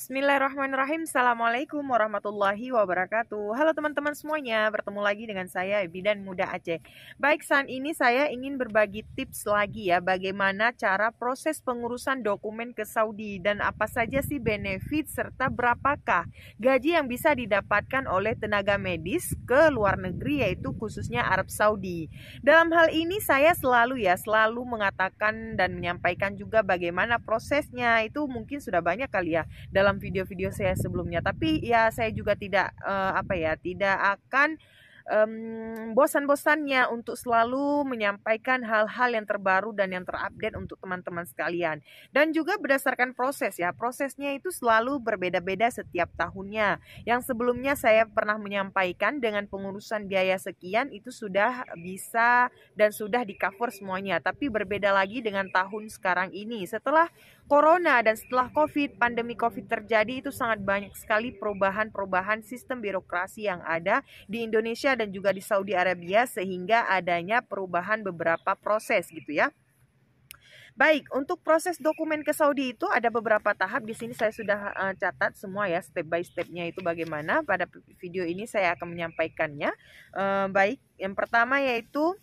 Bismillahirrahmanirrahim. Assalamualaikum warahmatullahi wabarakatuh. Halo teman-teman semuanya, bertemu lagi dengan saya Bidan Muda Aceh. Baik, saat ini saya ingin berbagi tips lagi ya, bagaimana cara proses pengurusan dokumen ke Saudi dan apa saja sih benefit serta berapakah gaji yang bisa didapatkan oleh tenaga medis ke luar negeri, yaitu khususnya Arab Saudi. Dalam hal ini saya selalu mengatakan dan menyampaikan juga bagaimana prosesnya. Itu mungkin sudah banyak kali ya dalam video-video saya sebelumnya, tapi ya saya juga tidak akan bosan-bosannya untuk selalu menyampaikan hal-hal yang terbaru dan yang terupdate untuk teman-teman sekalian. Dan juga berdasarkan prosesnya itu selalu berbeda-beda setiap tahunnya. Yang sebelumnya saya pernah menyampaikan dengan pengurusan biaya sekian itu sudah bisa dan sudah di cover semuanya. Tapi berbeda lagi dengan tahun sekarang ini. Setelah Corona dan setelah pandemi COVID terjadi, itu sangat banyak sekali perubahan sistem birokrasi yang ada di Indonesia dan juga di Saudi Arabia, sehingga adanya perubahan beberapa proses gitu ya. Baik, untuk proses dokumen ke Saudi itu ada beberapa tahap. Di sini saya sudah catat semua ya, step by stepnya itu bagaimana. Pada video ini saya akan menyampaikannya. Baik, yang pertama yaitu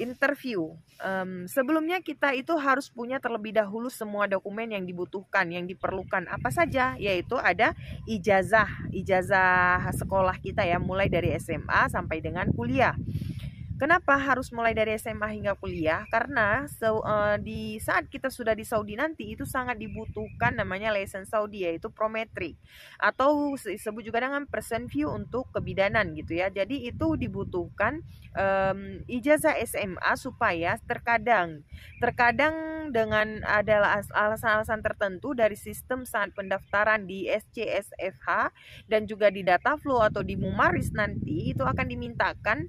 interview. Sebelumnya kita itu harus punya terlebih dahulu semua dokumen yang dibutuhkan, yang diperlukan. Apa saja? Yaitu ada ijazah sekolah kita ya, mulai dari SMA sampai dengan kuliah. Kenapa harus mulai dari SMA hingga kuliah? Karena di saat kita sudah di Saudi nanti itu sangat dibutuhkan namanya license Saudi, yaitu prometrik atau disebut juga dengan person view untuk kebidanan gitu ya. Jadi itu dibutuhkan ijazah SMA supaya terkadang dengan adalah alasan-alasan tertentu dari sistem saat pendaftaran di SCSFH dan juga di Dataflow atau di Mumaris nanti itu akan dimintakan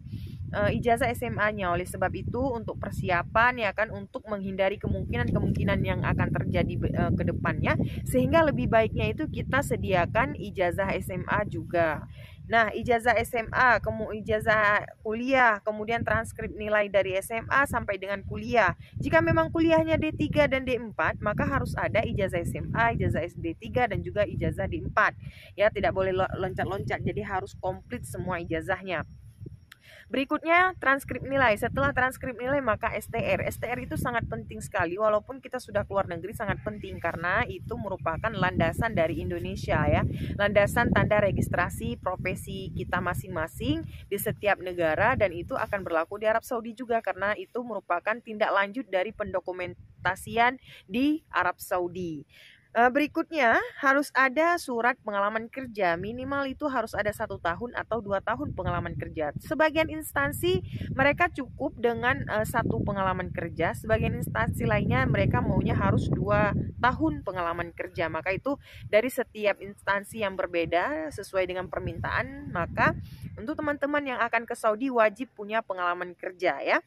ijazah SMA-nya. Oleh sebab itu untuk persiapan ya kan, untuk menghindari kemungkinan yang akan terjadi ke depannya, sehingga lebih baiknya itu kita sediakan ijazah SMA juga. Nah, ijazah SMA, kemudian ijazah kuliah, kemudian transkrip nilai dari SMA sampai dengan kuliah. Jika memang kuliahnya D3 dan D4, maka harus ada ijazah SMA, ijazah SD3 dan juga ijazah D4. Ya, tidak boleh loncat-loncat, jadi harus komplit semua ijazahnya. Berikutnya transkrip nilai. Setelah transkrip nilai maka STR. STR itu sangat penting sekali, walaupun kita sudah keluar negeri sangat penting karena itu merupakan landasan dari Indonesia ya. Landasan tanda registrasi profesi kita masing-masing di setiap negara, dan itu akan berlaku di Arab Saudi juga karena itu merupakan tindak lanjut dari pendokumentasian di Arab Saudi. Berikutnya harus ada surat pengalaman kerja, minimal itu harus ada 1 tahun atau 2 tahun pengalaman kerja. Sebagian instansi mereka cukup dengan 1 pengalaman kerja, sebagian instansi lainnya mereka maunya harus 2 tahun pengalaman kerja. Maka itu dari setiap instansi yang berbeda sesuai dengan permintaan. Maka untuk teman-teman yang akan ke Saudi wajib punya pengalaman kerja ya.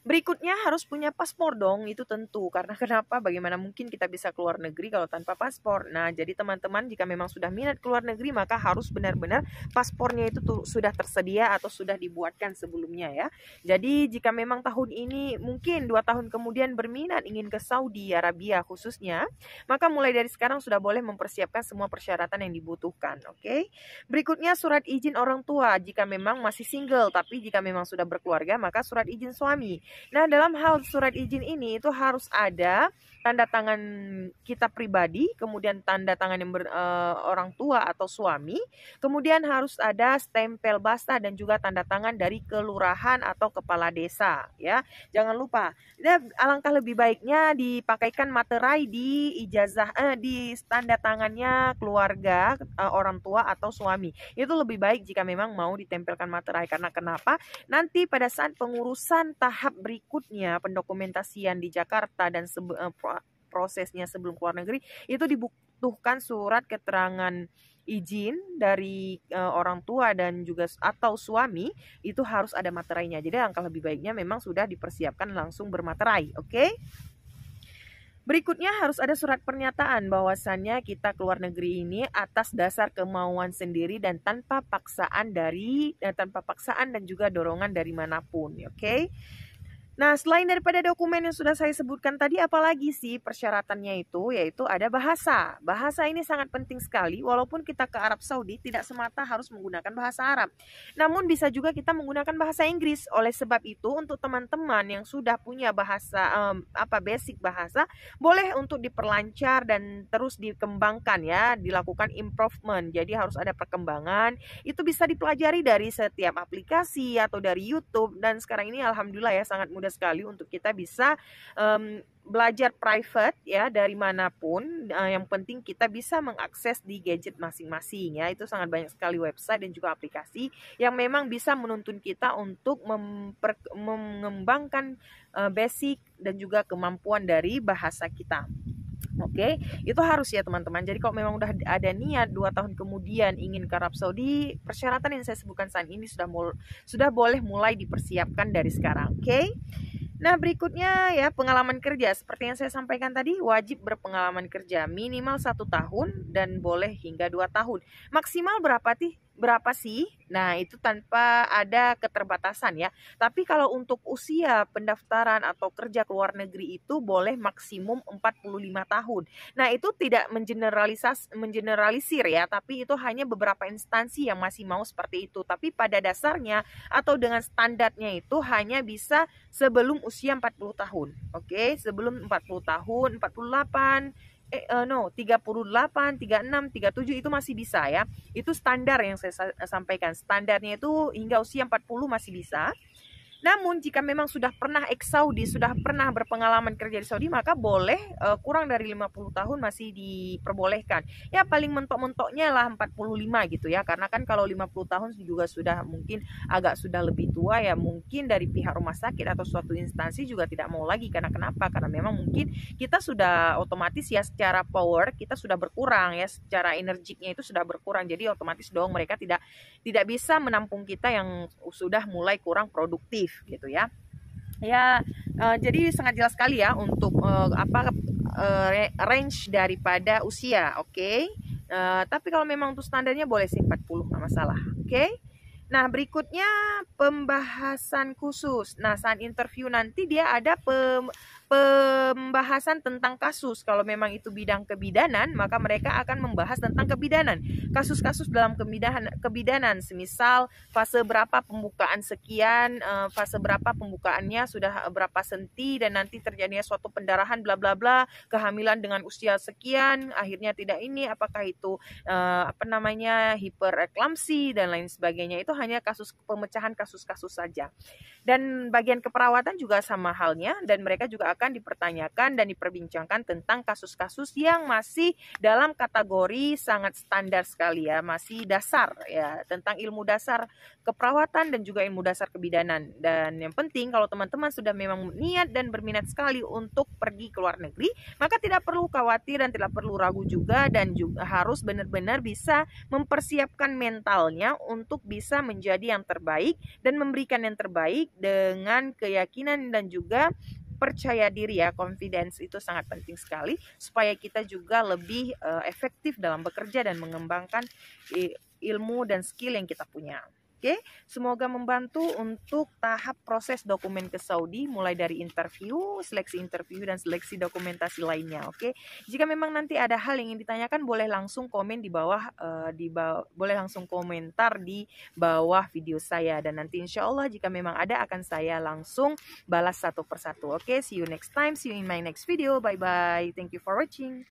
Berikutnya harus punya paspor dong, itu tentu. Karena kenapa? Bagaimana mungkin kita bisa keluar negeri kalau tanpa paspor? Nah, jadi teman-teman jika memang sudah minat keluar negeri, maka harus benar-benar paspornya itu sudah tersedia atau sudah dibuatkan sebelumnya ya. Jadi jika memang tahun ini mungkin 2 tahun kemudian berminat ingin ke Saudi Arabia khususnya, maka mulai dari sekarang sudah boleh mempersiapkan semua persyaratan yang dibutuhkan. Oke. Berikutnya surat izin orang tua jika memang masih single, tapi jika memang sudah berkeluarga maka surat izin suami. Nah, dalam hal surat izin ini itu harus ada tanda tangan kita pribadi, kemudian tanda tangan yang orang tua atau suami, kemudian harus ada stempel basah dan juga tanda tangan dari kelurahan atau kepala desa ya. Jangan lupa. Alangkah lebih baiknya dipakaikan materai di ijazah di tanda tangannya keluarga, orang tua atau suami. Itu lebih baik jika memang mau ditempelkan materai. Karena kenapa? Nanti pada saat pengurusan tahap berikutnya, pendokumentasian di Jakarta dan prosesnya sebelum keluar negeri, itu dibutuhkan surat keterangan izin dari orang tua dan juga atau suami, itu harus ada materainya. Jadi angka lebih baiknya memang sudah dipersiapkan langsung bermaterai. Oke? Berikutnya harus ada surat pernyataan bahwasannya kita keluar negeri ini atas dasar kemauan sendiri dan tanpa paksaan dan juga dorongan dari manapun. Oke? Nah, selain daripada dokumen yang sudah saya sebutkan tadi, apalagi sih persyaratannya itu? Yaitu ada bahasa. Bahasa ini sangat penting sekali, walaupun kita ke Arab Saudi tidak semata harus menggunakan bahasa Arab. Namun bisa juga kita menggunakan bahasa Inggris. Oleh sebab itu, untuk teman-teman yang sudah punya bahasa, basic bahasa, boleh untuk diperlancar dan terus dikembangkan ya, dilakukan improvement. Jadi harus ada perkembangan. Itu bisa dipelajari dari setiap aplikasi atau dari YouTube, dan sekarang ini alhamdulillah ya sangat mudah sekali untuk kita bisa belajar private ya dari manapun. Yang penting kita bisa mengakses di gadget masing-masing ya. Itu sangat banyak sekali website dan juga aplikasi yang memang bisa menuntun kita untuk mengembangkan basic dan juga kemampuan dari bahasa kita. Oke, itu harus ya teman-teman. Jadi kalau memang udah ada niat 2 tahun kemudian ingin ke Arab Saudi, persyaratan yang saya sebutkan saat ini sudah boleh mulai dipersiapkan dari sekarang. Oke. Nah, berikutnya ya pengalaman kerja. Seperti yang saya sampaikan tadi, wajib berpengalaman kerja minimal 1 tahun dan boleh hingga 2 tahun. Maksimal berapa sih? Nah, itu tanpa ada keterbatasan ya. Tapi kalau untuk usia pendaftaran atau kerja ke luar negeri itu boleh maksimum 45 tahun. Nah, itu tidak mengeneralisir ya, tapi itu hanya beberapa instansi yang masih mau seperti itu. Tapi pada dasarnya atau dengan standarnya itu hanya bisa sebelum usia 40 tahun. Oke, sebelum 40 tahun, 48 38, 36, 37 itu masih bisa ya. Itu standar yang saya sampaikan. Standarnya itu hingga usia 40 masih bisa. Namun jika memang sudah pernah ex-Saudi, sudah pernah berpengalaman kerja di Saudi, maka boleh kurang dari 50 tahun masih diperbolehkan. Ya paling mentok-mentoknya lah 45 gitu ya. Karena kan kalau 50 tahun juga sudah mungkin sudah lebih tua ya, mungkin dari pihak rumah sakit atau suatu instansi juga tidak mau lagi. Karena kenapa? Karena memang mungkin kita sudah otomatis ya secara power kita sudah berkurang ya, secara energiknya itu sudah berkurang. Jadi otomatis dong mereka tidak bisa menampung kita yang sudah mulai kurang produktif gitu ya. Jadi sangat jelas sekali ya untuk range daripada usia, oke. Tapi kalau memang untuk standarnya boleh sih 40, nggak masalah, oke. Nah, berikutnya pembahasan khusus. Nah, saat interview nanti dia ada pembahasan tentang kasus. Kalau memang itu bidang kebidanan, maka mereka akan membahas tentang kebidanan. Kasus-kasus dalam kebidanan, semisal fase berapa pembukaan sekian, fase berapa pembukaannya sudah berapa senti, dan nanti terjadinya suatu pendarahan bla bla bla, kehamilan dengan usia sekian, akhirnya tidak ini, apakah itu hipereklamsi dan lain sebagainya. Itu hanya pemecahan kasus-kasus saja. Dan bagian keperawatan juga sama halnya, dan mereka juga akan dipertanyakan dan diperbincangkan tentang kasus-kasus yang masih dalam kategori sangat standar sekali ya, masih dasar ya, tentang ilmu dasar keperawatan dan juga ilmu dasar kebidanan. Dan yang penting kalau teman-teman sudah memang niat dan berminat sekali untuk pergi ke luar negeri, maka tidak perlu khawatir dan tidak perlu ragu juga, dan juga harus benar-benar bisa mempersiapkan mentalnya untuk bisa menjadi yang terbaik dan memberikan yang terbaik dengan keyakinan dan juga percaya diri ya. Confidence itu sangat penting sekali supaya kita juga lebih efektif dalam bekerja dan mengembangkan ilmu dan skill yang kita punya. Oke, semoga membantu untuk tahap proses dokumen ke Saudi, mulai dari seleksi interview dan seleksi dokumentasi lainnya. Oke, jika memang nanti ada hal yang ingin ditanyakan, boleh langsung komen di bawah, boleh langsung komentar di bawah video saya, dan nanti insya Allah jika memang ada akan saya langsung balas satu persatu. Oke, see you next time, see you in my next video. Bye bye, thank you for watching.